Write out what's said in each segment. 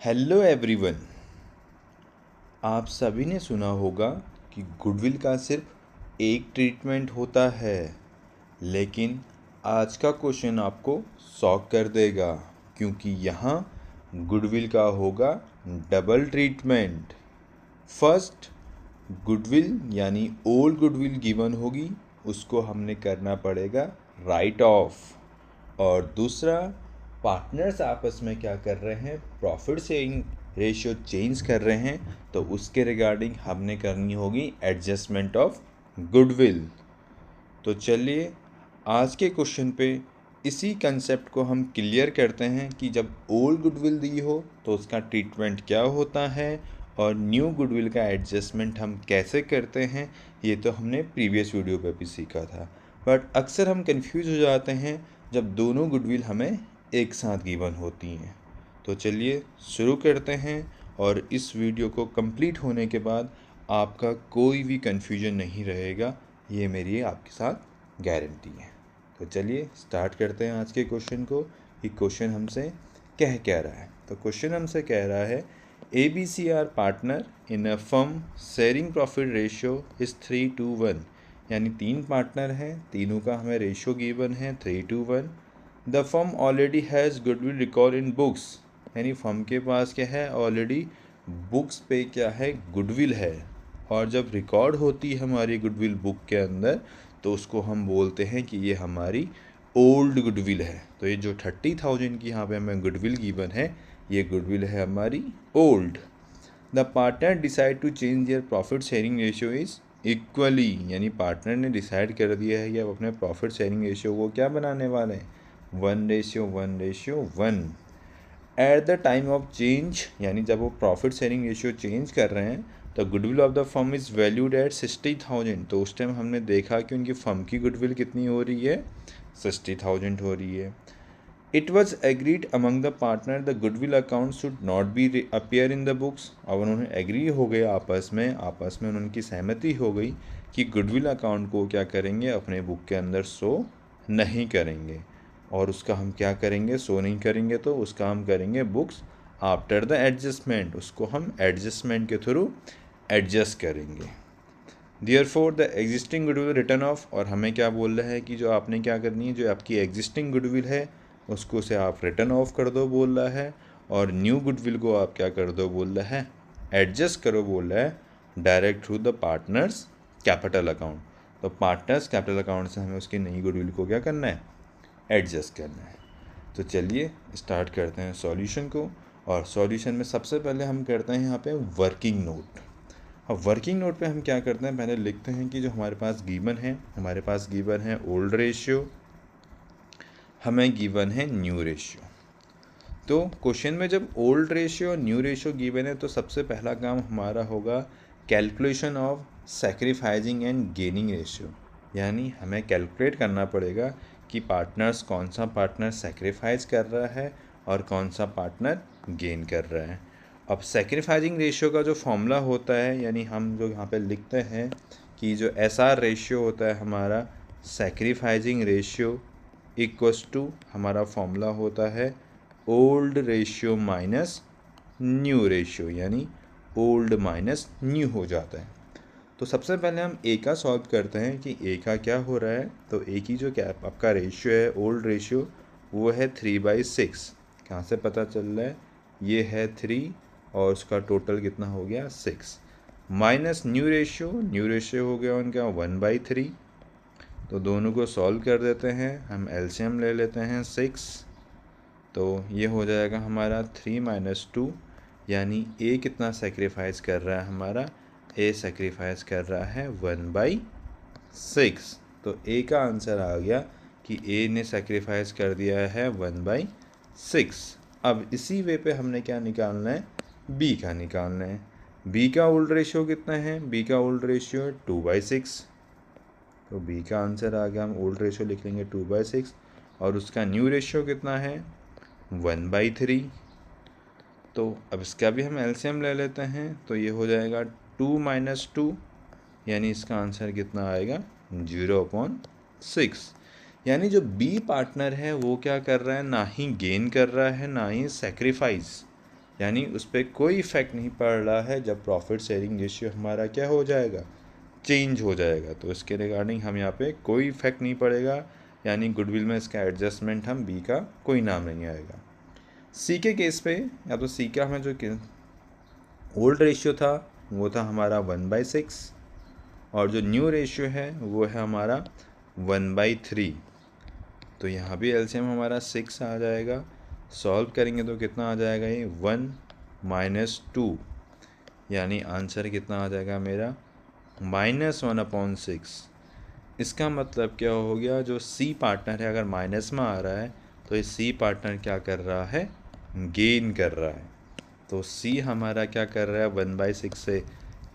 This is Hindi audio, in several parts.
Hello everyone. आप सभी ने सुना होगा कि गुडविल का सिर्फ एक ट्रीटमेंट होता है, लेकिन आज का क्वेश्चन आपको शॉक कर देगा क्योंकि यहाँ गुडविल का होगा डबल ट्रीटमेंट। फर्स्ट, गुडविल यानी ओल्ड गुडविल गिवन होगी, उसको हमने करना पड़ेगा राइट ऑफ। और दूसरा, पार्टनर्स आपस में क्या कर रहे हैं, प्रॉफिट शेयरिंग रेशियो चेंज कर रहे हैं, तो उसके रिगार्डिंग हमने करनी होगी एडजस्टमेंट ऑफ गुडविल। तो चलिए आज के क्वेश्चन पे इसी कंसेप्ट को हम क्लियर करते हैं कि जब ओल्ड गुडविल दी हो तो उसका ट्रीटमेंट क्या होता है और न्यू गुडविल का एडजस्टमेंट हम कैसे करते हैं। ये तो हमने प्रीवियस वीडियो पे भी सीखा था, बट अक्सर हम कंफ्यूज हो जाते हैं जब दोनों गुडविल हमें एक साथ गिवन होती हैं। तो चलिए शुरू करते हैं, और इस वीडियो को कंप्लीट होने के बाद आपका कोई भी कन्फ्यूजन नहीं रहेगा, ये मेरी आपके साथ गारंटी है। तो चलिए स्टार्ट करते हैं आज के क्वेश्चन को। ये क्वेश्चन हमसे कह रहा है, तो क्वेश्चन हमसे कह रहा है ABC are partner in a firm sharing profit ratio is 3:1, यानी तीन पार्टनर हैं, तीनों का हमें रेशियो गिवन है 3:1। The firm already has goodwill record in books, यानी फर्म के पास क्या है, ऑलरेडी बुक्स पे क्या है, गुडविल है। और जब रिकॉर्ड होती है हमारी गुडविल बुक के अंदर, तो उसको हम बोलते हैं कि ये हमारी ओल्ड गुडविल है। तो ये जो 30,000 की यहाँ पे हमें गुडविल गिवन है, ये गुडविल है हमारी old. The partner decide to change their profit sharing ratio is equally, यानी पार्टनर ने डिसाइड कर दिया है कि अब अपने प्रॉफिट शेयरिंग रेशियो को क्या बनाने वाले हैं, 1:1:1। At the time of change, यानी जब वो प्रॉफिट शेयरिंग रेशियो चेंज कर रहे हैं, तो goodwill of the firm is valued at 60,000। तो उस टाइम हमने देखा कि उनकी फर्म की गुडविल कितनी हो रही है, 60,000 हो रही है। It was agreed among the partner the goodwill account should not be appear in the books. अब उन्होंने एग्री हो गए आपस में उनकी सहमति हो गई कि गुडविल अकाउंट को क्या करेंगे, अपने बुक के अंदर शो नहीं करेंगे। और उसका हम क्या करेंगे, शो नहीं करेंगे, तो उसका हम करेंगे बुक्स आफ्टर द एडजस्टमेंट, उसको हम एडजस्टमेंट के थ्रू एडजस्ट करेंगे। Therefore the existing goodwill return of, और हमें क्या बोल रहा है कि जो आपने क्या करनी है, जो आपकी एग्जिस्टिंग गुडविल है उसको से आप रिटर्न ऑफ कर दो बोल रहा है, और न्यू गुडविल को आप क्या कर दो बोल रहा है, एडजस्ट करो बोल रहा है, direct through the partners capital account. तो पार्टनर्स कैपिटल अकाउंट से हमें उसकी नई गुडविल को क्या करना है, एडजस्ट करना है। तो चलिए स्टार्ट करते हैं सॉल्यूशन को। और सॉल्यूशन में सबसे पहले हम करते हैं यहाँ पे वर्किंग नोट। अब वर्किंग नोट पे हम क्या करते हैं, पहले लिखते हैं कि जो हमारे पास गिवन है, हमारे पास गिवन है ओल्ड रेशियो, हमें गिवन है न्यू रेशियो। तो क्वेश्चन में जब ओल्ड रेशियो और न्यू रेशियो गिवन है, तो सबसे पहला काम हमारा होगा calculation of sacrificing and gaining ratio, यानी हमें कैलकुलेट करना पड़ेगा कि पार्टनर्स, कौन सा पार्टनर सैक्रिफाइस कर रहा है और कौन सा पार्टनर गेन कर रहा है। अब सैक्रिफाइसिंग रेशियो का जो फॉर्मूला होता है, यानी हम जो यहाँ पे लिखते हैं कि जो SR रेशियो होता है हमारा, सैक्रिफाइसिंग रेशियो इक्वस टू, हमारा फॉर्मूला होता है old ratio minus new ratio, यानी ओल्ड माइनस न्यू हो जाता है। तो सबसे पहले हम ए का सॉल्व करते हैं कि ए का क्या हो रहा है। तो ए की जो क्या आपका रेशियो है, ओल्ड रेशियो, वो है 3/6। कहाँ से पता चल रहा है, ये है 3 और उसका टोटल कितना हो गया 6, माइनस न्यू रेशियो हो गया उनका 1/3। तो दोनों को सॉल्व कर देते हैं, हम एलसीएम ले लेते हैं 6। तो ये हो जाएगा हमारा 3 - 2, यानी ए कितना सेक्रीफाइस कर रहा है हमारा, ए सेक्रीफाइस कर रहा है 1/6। तो ए का आंसर आ गया कि ए ने सेक्रीफाइस कर दिया है 1/6। अब इसी वे पे हमने क्या निकालना है, बी का निकालना है। बी का ओल्ड रेशियो कितना है, बी का ओल्ड रेशियो है 2/6। तो बी का आंसर आ गया, हम ओल्ड रेशियो लिख लेंगे 2/6, और उसका न्यू रेशियो कितना है 1/3। तो अब इसका भी हम एलसीएम ले लेते हैं, तो ये हो जाएगा 2 - 2, यानी इसका आंसर कितना आएगा 0/6। यानी जो बी पार्टनर है वो क्या कर रहा है, ना ही गेन कर रहा है ना ही सेक्रीफाइस, यानी उस पर कोई इफ़ेक्ट नहीं पड़ रहा है जब प्रॉफिट शेयरिंग रेशियो हमारा क्या हो जाएगा, चेंज हो जाएगा। तो इसके रिगार्डिंग हम यहाँ पे कोई इफ़ेक्ट नहीं पड़ेगा, यानी गुडविल में इसका एडजस्टमेंट हम बी का कोई नाम नहीं आएगा। सी के केस पे या तो सी का हमें जो ओल्ड रेशियो था वो था हमारा 1/6 और जो न्यू रेशियो है वो है हमारा 1/3। तो यहाँ भी एलसीएम हमारा 6 आ जाएगा। सॉल्व करेंगे तो कितना आ जाएगा, ये 1 - 2, यानी आंसर कितना आ जाएगा मेरा -1/6। इसका मतलब क्या हो गया, जो सी पार्टनर है अगर माइनस में आ रहा है तो ये सी पार्टनर क्या कर रहा है, गेन कर रहा है। तो सी हमारा क्या कर रहा है, 1/6 से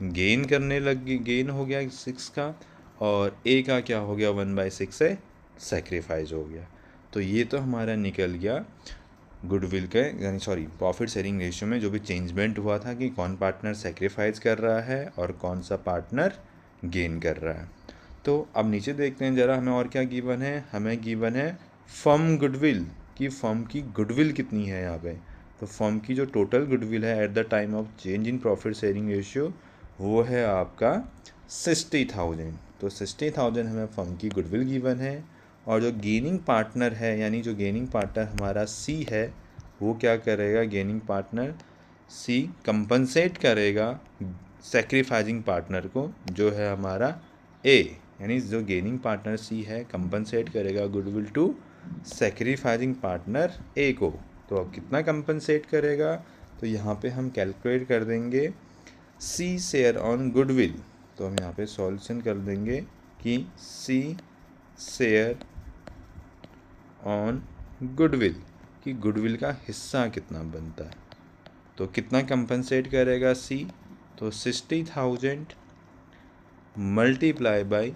गेन हो गया 6 का, और ए का क्या हो गया, 1/6 से सेक्रीफाइस हो गया। तो ये तो हमारा निकल गया गुडविल के यानी प्रॉफिट शेयरिंग रेशियो में जो भी चेंजमेंट हुआ था कि कौन पार्टनर सेक्रीफाइस कर रहा है और कौन सा पार्टनर गेन कर रहा है। तो अब नीचे देखते हैं ज़रा, हमें और क्या गिवन है, हमें गिवन है फर्म गुडविल कि फर्म की गुडविल कितनी है यहाँ पे। तो फर्म की जो टोटल गुडविल है at the time of change in profit sharing ratio वो है आपका 60,000। तो 60,000 हमें फर्म की गुडविल गिवन है। और जो गेनिंग पार्टनर है यानी जो गेनिंग पार्टनर हमारा सी है वो क्या करेगा, गेनिंग पार्टनर सी कंपनसेट करेगा सेक्रीफाइजिंग पार्टनर को जो है हमारा ए, यानी जो गेनिंग पार्टनर सी है कंपनसेट करेगा गुडविल टू सेक्रीफाइजिंग पार्टनर ए को। तो अब कितना कंपनसेट करेगा, तो यहाँ पे हम कैलकुलेट कर देंगे सी शेयर ऑन गुडविल। तो हम यहाँ पे सॉल्यूशन कर देंगे कि सी शेयर ऑन गुडविल कि गुडविल का हिस्सा कितना बनता है। तो कितना कंपनसेट करेगा सी, तो 60,000 मल्टीप्लाई बाई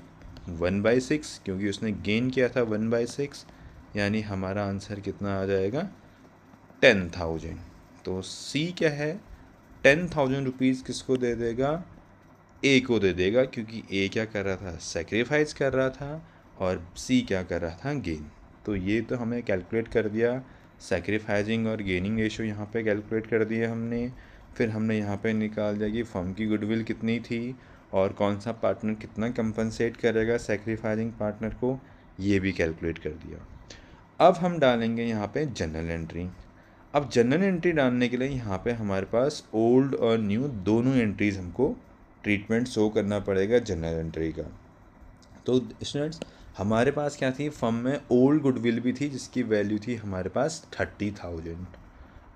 1/6 क्योंकि उसने गेन किया था 1/6, यानी हमारा आंसर कितना आ जाएगा 10,000। तो सी क्या है, 10,000 रुपीज़ किसको दे देगा, ए को दे देगा क्योंकि ए क्या कर रहा था, सेक्रीफाइस कर रहा था, और सी क्या कर रहा था, गेन। तो ये तो हमें कैलकुलेट कर दिया, सेक्रीफाइजिंग और गेनिंग रेशो यहाँ पे कैलकुलेट कर दिए हमने। फिर हमने यहाँ पे निकाल दिया कि फर्म की गुडविल कितनी थी और कौन सा पार्टनर कितना कंपनसेट करेगा सेक्रीफाइजिंग पार्टनर को, ये भी कैलकुलेट कर दिया। अब हम डालेंगे यहाँ पे जनरल एंट्री। अब जनरल एंट्री डालने के लिए यहाँ पे हमारे पास ओल्ड और न्यू दोनों एंट्रीज हमको ट्रीटमेंट शो करना पड़ेगा जनरल एंट्री का। तो स्टूडेंट्स हमारे पास क्या थी, फर्म में ओल्ड गुडविल भी थी जिसकी वैल्यू थी हमारे पास 30,000।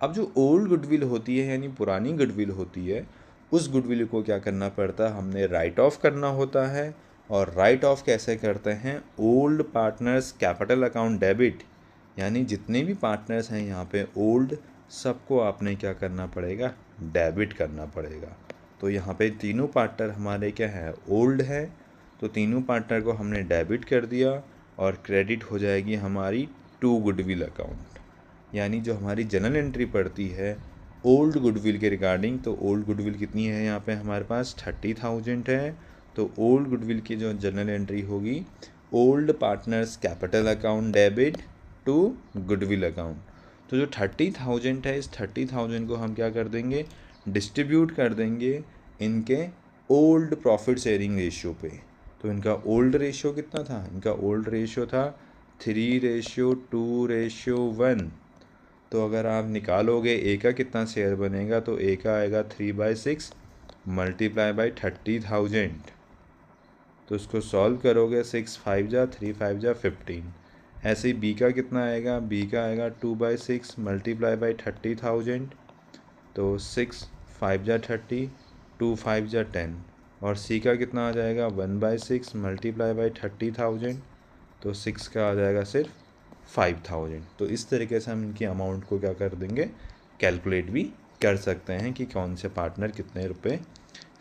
अब जो ओल्ड गुडविल होती है यानी पुरानी गुडविल होती है उस गुडविल को क्या करना पड़ता है, हमने राइट ऑफ करना होता है। और राइट ऑफ कैसे करते हैं, old partners capital account debit, यानी जितने भी पार्टनर्स हैं यहाँ पे ओल्ड, सबको आपने क्या करना पड़ेगा, डेबिट करना पड़ेगा। तो यहाँ पे तीनों पार्टनर हमारे क्या है, ओल्ड है, तो तीनों पार्टनर को हमने डेबिट कर दिया और क्रेडिट हो जाएगी हमारी टू गुडविल अकाउंट। यानी जो हमारी जनरल एंट्री पड़ती है ओल्ड गुडविल के रिगार्डिंग, तो ओल्ड गुडविल कितनी है यहाँ पे हमारे पास 30,000 है। तो ओल्ड गुडविल की जो जनरल एंट्री होगी, old partners capital account debit to goodwill account. तो जो 30,000 है इस 30,000 को हम क्या कर देंगे, डिस्ट्रीब्यूट कर देंगे इनके ओल्ड प्रॉफिट शेयरिंग रेशियो पे। तो इनका ओल्ड रेशियो कितना था, इनका ओल्ड रेशियो था 3:2:1। तो अगर आप निकालोगे ए का कितना शेयर बनेगा, तो ए का आएगा 3/6 मल्टीप्लाई बाई 30,000। तो उसको सॉल्व करोगे 6 5 जा 3 5 जा 15। ऐसे ही बी का कितना आएगा, बी का आएगा 2/6 मल्टीप्लाई बाई 30,000। तो 6 5 जा 30 2 5 जा 10। और सी का कितना आ जाएगा 1/6 मल्टीप्लाई बाई 30,000। तो 6 का आ जाएगा सिर्फ 5,000। तो इस तरीके से हम इनकी अमाउंट को क्या कर देंगे, कैलकुलेट भी कर सकते हैं कि कौन से पार्टनर कितने रुपए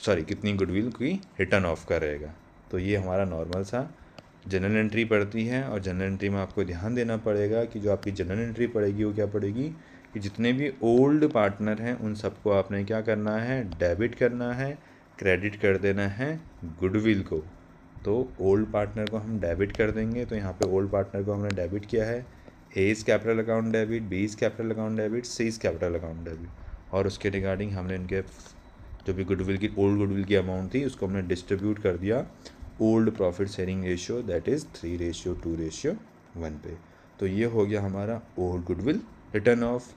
कितनी गुडविल की रिटर्न ऑफ करेगा। तो ये हमारा नॉर्मल सा जनरल एंट्री पड़ती है। और जनरल एंट्री में आपको ध्यान देना पड़ेगा कि जो आपकी जनरल एंट्री पड़ेगी वो क्या पड़ेगी कि जितने भी ओल्ड पार्टनर हैं उन सबको आपने क्या करना है, डेबिट करना है, क्रेडिट कर देना है गुडविल को। तो ओल्ड पार्टनर को हम डेबिट कर देंगे। तो यहाँ पे ओल्ड पार्टनर को हमने डेबिट किया है, A is capital account debit, B is capital account debit, C is capital account debit. और उसके रिगार्डिंग हमने इनके जो भी गुडविल की ओल्ड गुडविल की अमाउंट थी उसको हमने डिस्ट्रीब्यूट कर दिया old profit sharing ratio, that is 3:2:1 पे। तो ये हो गया हमारा ओल्ड गुडविल रिटर्न ऑफ।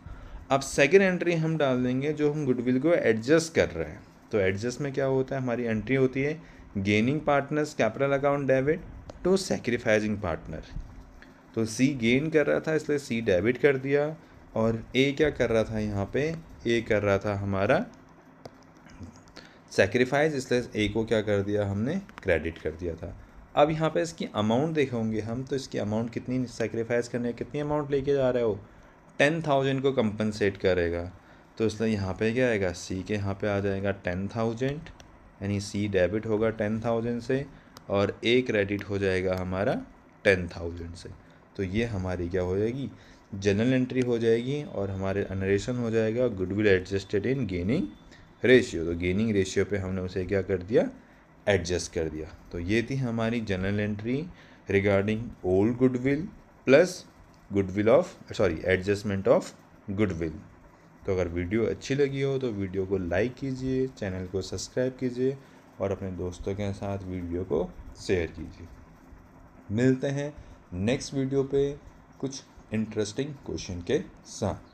अब सेकेंड एंट्री हम डाल देंगे जो हम गुडविल को एडजस्ट कर रहे हैं। तो एडजस्ट में क्या होता है, हमारी एंट्री होती है gaining partners capital account debit to sacrificing partner. तो सी गेन कर रहा था इसलिए सी डेबिट कर दिया, और ए क्या कर रहा था यहाँ पे, ए कर रहा था हमारा सैक्रिफाइस, इसलिए ए को क्या कर दिया हमने, क्रेडिट कर दिया था। अब यहाँ पे इसकी अमाउंट देखेंगे हम, तो इसकी अमाउंट कितनी सैक्रिफाइस करने, कितनी अमाउंट लेके जा रहा है वो, 10,000 को कंपनसेट करेगा। तो इसलिए यहाँ पे क्या आएगा, सी के यहाँ पे आ जाएगा 10,000, यानी सी डेबिट होगा 10,000 से और ए क्रेडिट हो जाएगा हमारा 10,000 से। तो ये हमारी क्या हो जाएगी, जनरल एंट्री हो जाएगी, और हमारे नरेशन हो जाएगा goodwill adjusted in gaining ratio. तो गेनिंग रेशियो पे हमने उसे क्या कर दिया, एडजस्ट कर दिया। तो ये थी हमारी general entry regarding old goodwill plus goodwill of adjustment of goodwill. तो अगर वीडियो अच्छी लगी हो तो वीडियो को लाइक कीजिए, चैनल को सब्सक्राइब कीजिए और अपने दोस्तों के साथ वीडियो को शेयर कीजिए। मिलते हैं नेक्स्ट वीडियो पे कुछ इंटरेस्टिंग क्वेश्चन के साथ।